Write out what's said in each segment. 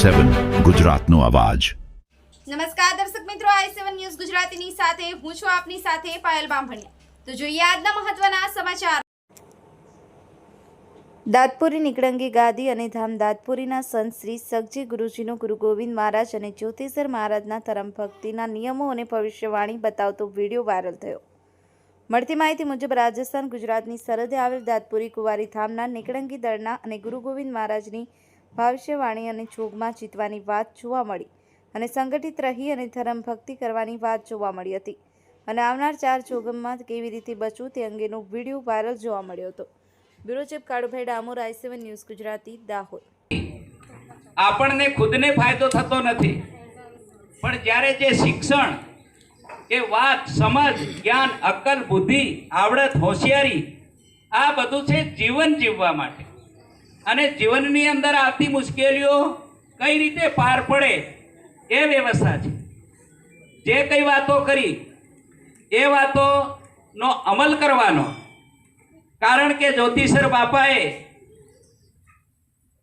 i7 ગુજરાતનો અવાજ। નમસ્કાર દર્શક મિત્રો, i7 ન્યૂઝ ગુજરાતીની સાથે હું છું આપની સાથે પાયલ બામભણિયા। તો જોઈએ આજના મહત્વના સમાચાર। દાંતપુરી નિકળંગી ગાદી અને ધામ દાંતપુરીના સંત શ્રી સગજી ગુરુજીનો ગુરુ ગોવિંદ મહારાજ અને જ્યોતિસર મહારાજના ધર્મ ભક્તિના નિયમો અને ભવિષ્યવાણી બતાવતો વિડીયો વાયરલ થયો। મળતી માહિતી મુજબ રાજસ્થાન ગુજરાતની સરહદે આવેલ દાંતપુરી કુંવારી ધામના નિકળંગી દળના અને ગુરુ ગોવિંદ મહારાજની ભવિષ્યવાણી અને જોગમાં જીતવાની વાત જોવા મળી અને સંગઠિત રહી અને ધર્મ ભક્તિ કરવાની વાત જોવા મળી હતી અને આવનાર 4 જોગમાં કેવી રીતે બચવું તે અંગેનો વિડીયો વાયરલ જોવા મળ્યો હતો। Bureau chief Kalubhai Damor, i7 news Gujarati, Dahod. આપણને ખુદને ફાયદો થતો નથી, પણ જ્યારે જે શિક્ષણ કે વાત, સમજ, જ્ઞાન, અક્કલ, બુદ્ધિ, આવડત, હોશિયારી આ બધું છે જીવન જીવવા માટે, અને જીવનની અંદર આવતી મુશ્કેલીઓ કઈ રીતે પાર પડે એ વ્યવસ્થા છે। જે કઈ વાતો કરી એ વાતોનો અમલ કરવાનો, કારણ કે જ્યોતિષર બાપાએ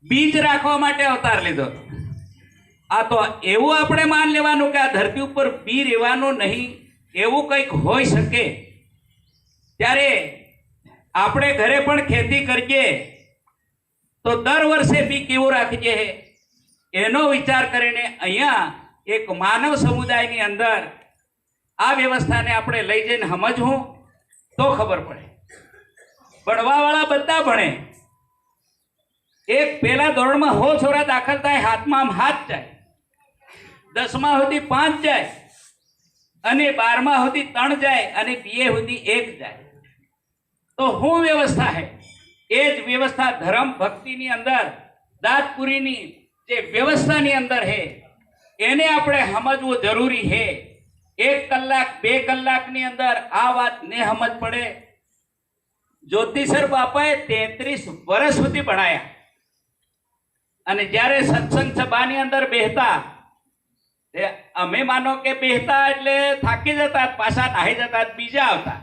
બીજ રાખવા માટે અવતાર લીધો હતો। આ તો એવું આપણે માન લેવાનું કે આ ધરતી ઉપર બી રહેવાનું નહીં, એવું કંઈક હોઈ શકે। ત્યારે આપણે ઘરે પણ ખેતી કરીએ તો દર વર્ષે બી કેવું રાખીએ એનો વિચાર કરીને અહીંયા એક માનવ સમુદાયની અંદર આ વ્યવસ્થાને આપણે લઈ જઈને સમજવું તો ખબર પડે। ભણવાવાળા બધા ભણે, એક પહેલા ધોરણમાં 100 છોરા દાખલ થાય, હાથમાં હાથ જાય, 10મા સુધી 5 જાય, અને 12મા સુધી 3 જાય, અને BA સુધી 1 જાય। તો શું વ્યવસ્થા છે? એ જ વ્યવસ્થા ધર્મ ભક્તિની અંદર દાંતપુરીની જે વ્યવસ્થાની અંદર છે એને આપણે સમજવું જરૂરી છે। 1 કલાક 2 કલાકની અંદર આ વાત ને સમજ પડે। જ્યોતિષર બાપાએ 33 વર્ષ સુધી ભણાયા, અને જ્યારે સત્સંગ સભાની અંદર બેહતા, અમે માનો કે બેહતા એટલે થાકી જતા, પાછા નાહી જતા, બીજા આવતા,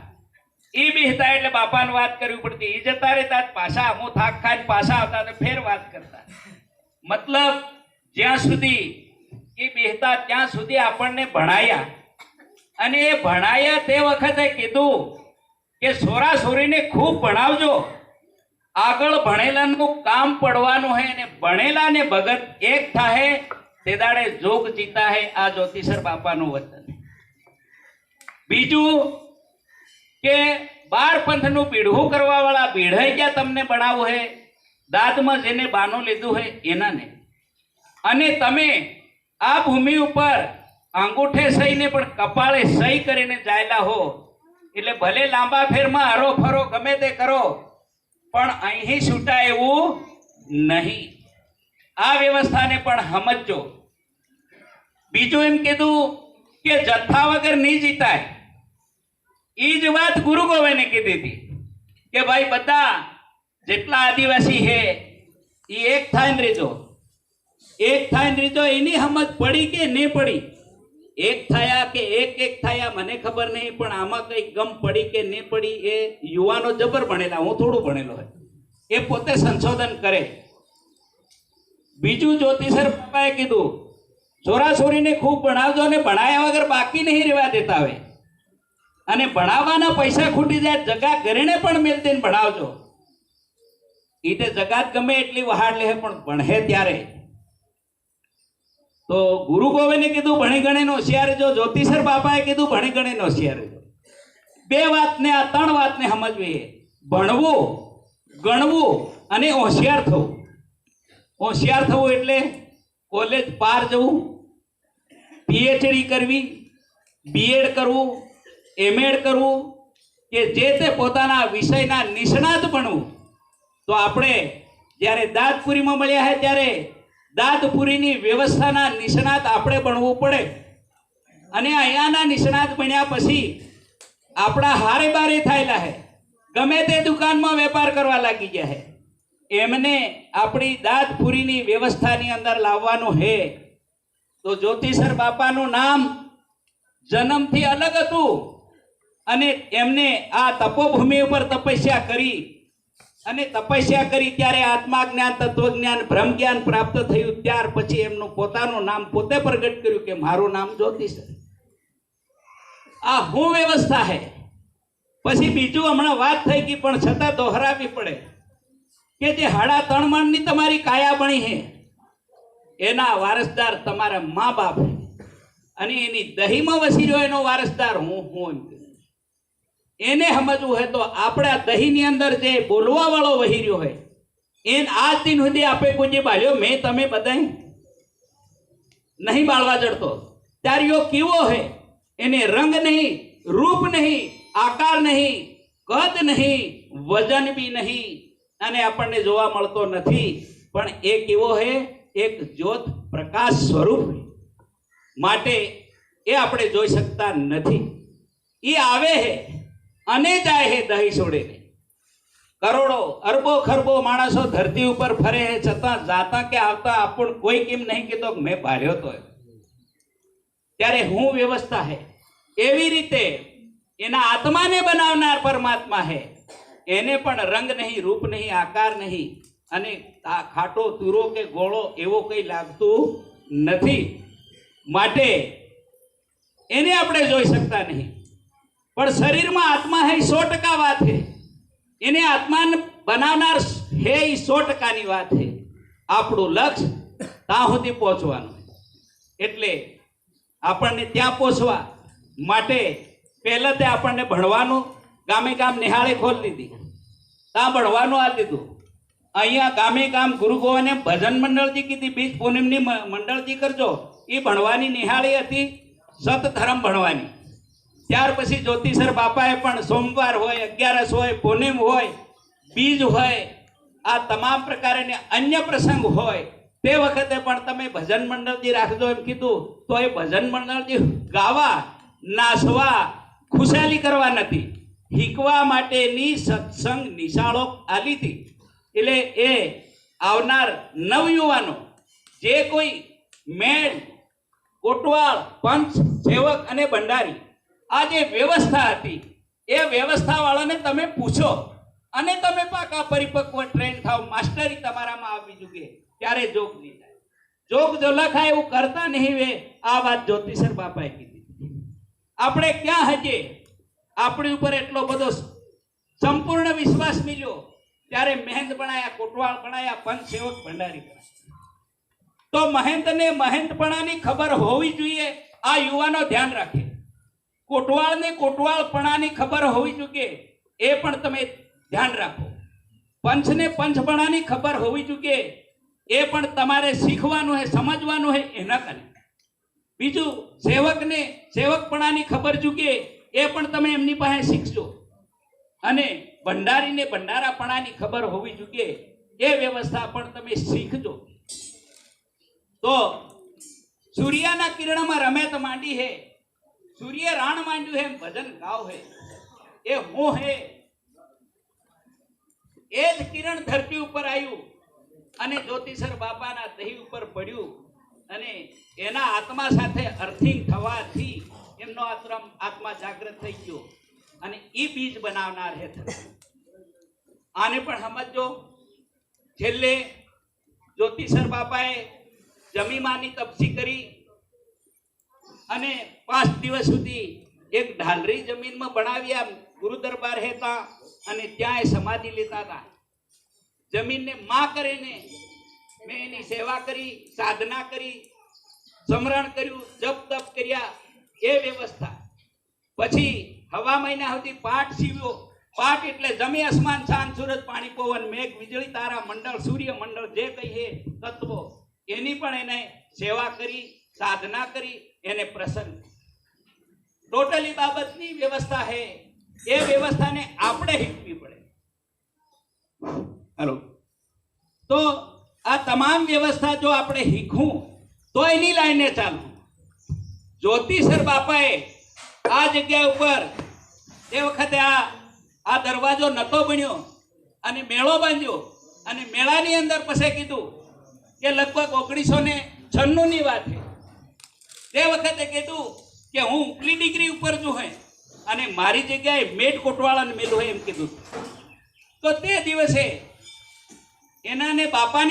એ બેહતા એટલે બાપાને વાત કરવી પડતી, એ જતા રહેતા, પાછા હું થાક ખાઈને પાછા આવતા તો ફેર વાત કરતા। મતલબ જ્યાં સુધી એ બેહતા ત્યાં સુધી આપણને ભણાયા, અને એ ભણાયા તે વખતે કીધું કે છોરા છોરીને ખૂબ ભણાવજો, આગળ ભણેલાનું કામ પડવાનું છે, અને ભણેલા ને ભગત એક થાય તે દાડે જોગ જીતા હે। આ જ્યોતિષર બાપાનું વચન। બીજું કે 12 પંથનું પીઢું કરવા વાળા પીઢાઈ ગયા તમને ભણાવવું હે, દાદમાં જેને બાનું લીધું હે એના ને, અને તમે આ ભૂમિ ઉપર અંગૂઠે સહીને પણ કપાળે સહી કરીને જાયેલા હો, એટલે ભલે લાંબા ફેરમાં હરો ફરો ગમે તે કરો, પણ અહીં છૂટા એવું નહીં। આ વ્યવસ્થાને પણ સમજો। બીજું એમ કીધું કે જથ્થા વગર નહીં જીતાય। એ જ વાત ગુરુ ગોવિંદે કીધી હતી કે ભાઈ બધા જેટલા આદિવાસી છે એ એક થાઈને રહેજો, એક થાઈને રહેજો। એની સમજ પડી કે નહીં પડી, એક થયા કે એક થયા મને ખબર નહીં, પણ આમાં કઈ ગમ પડી કે નહીં પડી એ યુવાનો જબર ભણેલા, હું થોડું ભણેલો હોય, એ પોતે સંશોધન કરે। બીજું જ્યોતિષર બાપાએ કીધું છોરા છોરીને ખૂબ ભણાવજો, અને ભણાયા વગર બાકી નહીં રહેવા દેતા હોય, અને ભણાવવાના પૈસા ખૂટી જાય જગા ઘરેને પણ મેલ દઈને ભણાવજો। એ તે જગાત ગમે એટલી વહાડ લે પણ ભણે ત્યારે। તો ગુરુ ગોવિંદે કીધું ભણી ગણીને હોશિયાર રહેજો, જ્યોતિષર બાપાએ કીધું ભણી ગણીને હોશિયાર રહેજો। 2 વાતને, આ 3 વાતને સમજવી છે: ભણવું, ગણવું અને હોશિયાર થવું। હોશિયાર થવું એટલે કોલેજ પાર જવું, PhD કરવી, BEd કરવું, MAd કરવું, કે જે તે પોતાના વિષયના નિષ્ણાત બનવું। તો આપણે જ્યારે દાંતપુરીમાં મળ્યા છે ત્યારે દાંતપુરીની વ્યવસ્થાના નિષ્ણાત આપણે બનવું પડે, અને અહીંયાના નિષ્ણાત બન્યા પછી આપણા હારે બારે થયેલા છે, ગમે તે દુકાનમાં વેપાર કરવા લાગી ગયા છે, એમને આપણી દાંતપુરીની વ્યવસ્થાની અંદર લાવવાનું છે। તો જ્યોતિષર બાપાનું નામ જન્મથી અલગ હતું, અને એમને આ તપોભૂમિ ઉપર તપસ્યા કરી અને તપસ્યા કરી ત્યારે આત્મા જ્ઞાન, તત્વજ્ઞાન, બ્રહ્મ જ્ઞાન પ્રાપ્ત થયું. ત્યાર પછી એમનું પોતાનું નામ પોતે પ્રગટ કર્યું કે મારું નામ જ્યોતિષ. આ હું વ્યવસ્થા હે. પછી બીજું હમણાં વાત થઈ ગઈ પણ છતાં દોહરાવી પડે કે જે 3.5 મણની તમારી કાયા બની છે એના વારસદાર તમારા મા બાપ છે અને એની દહીંમાં વસી રહ્યો એનો વારસદાર હું એમ કહું. એને સમજવું હોય તો આપણે આ દહીંની અંદર જે બોલવા વાળો વહી રહ્યો હોય એને આજ દિન સુધી આપે કોઈ જે બાળ્યો મેં તમે બધા નહીં બાળવા જડતો ત્યાર કેવો હે એને રંગ નહીં, રૂપ નહીં, આકાર નહીં, કદ નહીં, વજન બી નહીં અને આપણને જોવા મળતો નથી. પણ એ કેવો હે? એક જ્યોત પ્રકાશ સ્વરૂપ માટે એ આપણે જોઈ શકતા નથી. એ આવે હે અને જાય હે દહીં છોડીને. કરોડો અરબો ખરબો માણસો ધરતી ઉપર ફરે હે છતાં જાતા કે આવતા આપણ કોઈ કેમ નહીં કહેતો કે મેં ભાર્યો તો. ત્યારે હું વ્યવસ્થા હે. એવી રીતે એના આત્માને બનાવનાર પરમાત્મા હે. એને પણ રંગ નહીં, રૂપ નહીં, આકાર નહીં અને ખાટો તુરો કે ગોળો એવો કંઈ લાગતું નથી. માટે એને આપણે જોઈ શકતા નહીં. પણ શરીરમાં આત્મા હે 100% વાત છે. એને આત્માને બનાવનાર હે એ 100%ની વાત છે. આપણું લક્ષ્ય ત્યાં સુધી પહોંચવાનું. એટલે આપણને ત્યાં પહોંચવા માટે પહેલાં તે આપણને ભણવાનું ગામે ગામ નિહાળી ખોલી દીધી. ત્યાં ભણવાનું આ દીધું. અહીંયા ગામે ગામ ગુરુ ગોવાને ભજન મંડળજી કીધી, બીજ પૂનમની મંડળજી કરજો. એ ભણવાની નિહાળી હતી, સત ધર્મ ભણવાની. ત્યાર પછી જ્યોતિષર બાપાએ પણ સોમવાર હોય, 11 હોય, પૂનમ હોય, બીજ હોય, આ તમામ પ્રકારે અન્ય પ્રસંગ હોય તે વખતે પણ તમે ભજન મંડળજી રાખજો એમ કીધું. તો એ ભજન મંડળજી ગાવા, નાચવા, ખુશાલી કરવા નથી, શીખવા માટેની સત્સંગ નિશાળો આલી હતી. એટલે એ આવનાર નવયુવાનો જે કોઈ મેળ, કોટવાળ, પંચ, સેવક અને ભંડારી આ જે વ્યવસ્થા હતી એ વ્યવસ્થાવાળાને તમે પૂછો અને તમે પાકા પરિપક્વ ટ્રેન થાવ, માસ્ટરી તમારામાં આવી ચૂકે ત્યારે જોગ નહીં થાય. જોગ જો લખાય એવું કરતા નહીં વે. આ વાત જ્યોતિષર બાપાએ કીધી. આપણે ક્યાં હજે આપણી ઉપર એટલો બધો સંપૂર્ણ વિશ્વાસ મળ્યો ત્યારે મહેંત બનાયા, કોટવાળ બનાયા, પંચ, સેવક, ભંડારી બનાયા. તો મહેંતને મહેંતપણાની ખબર હોવી જોઈએ. આ યુવાનો ધ્યાન રાખે. કોટવાળને કોટવાળપણાની ખબર હોવી જોઈએ એ પણ તમે ધ્યાન રાખો. પંચને પંચપણાની ખબર હોવી જોઈએ એ પણ તમારે શીખવાનું હે, સમજવાનું હે એના કારણે. બીજું સેવકને સેવકપણાની ખબર જોઈએ એ પણ તમે એમની પાસે શીખજો. અને ભંડારીને ભંડારાપણાની ખબર હોવી જોઈએ એ વ્યવસ્થા પણ તમે શીખજો. તો સૂર્યના કિરણમાં રમેત માંડી હે, સૂર્ય રાણ માંડ્યું હે, ભજન ગાવ હે. એ હું હે એ જ કિરણ ધરતી ઉપર આવ્યું અને જ્યોતિષર બાપાના દહીં ઉપર પડ્યું અને એના આત્મા સાથે અર્થિંગ થવાથી એમનો આત્મા જાગૃત થઈ ગયો અને એ બીજ બનાવનાર હે. આને પણ સમજો. છેલ્લે જ્યોતિષર બાપાએ જમીમાની તપસી કરી અને 5 દિવસ સુધી એક ઢાલરી જમીનમાં બનાવ્યા. ગુરુ દરબાર હતા અને ત્યાં એ સમાધિ લેતા હતા. જમીનને માં કરીને મેં એની સેવા કરી, સાધના કરી, સમરણ કર્યું, જપ તપ કર્યા એ વ્યવસ્થા. પછી હવા મહિના સુધી પાઠ સીવ્યો. પાઠ એટલે જમી, આસમાન, ચાંદ, સૂરજ, પાણી, પવન, મેઘ, વીજળી, તારા મંડળ, સૂર્ય મંડળ જે કહીએ તત્વો એની પણ એને સેવા કરી, સાધના કરી, એને પ્રસન્ન. ટોટલી બાબતની વ્યવસ્થા હે. એ વ્યવસ્થાને આપણે શીખવી પડે. હાલો. તો આ તમામ વ્યવસ્થા જો આપણે શીખવું તો એની લાઈને ચાલવું. જ્યોતિષર બાપાએ આ જગ્યા ઉપર એ વખતે આ દરવાજો નતો બન્યો અને મેળો બાંધ્યો અને મેળાની અંદર પછી કીધું કે લગભગ 1996ની વાત છે. તે વખતે કીધું કે હું ઉપલી ડિગ્રી ઉપર છું હે અને મારી જગ્યાએ મેટ કોટવાળાને મેલું હોય એમ કીધું. તો તે દિવસે એના ને બાપાની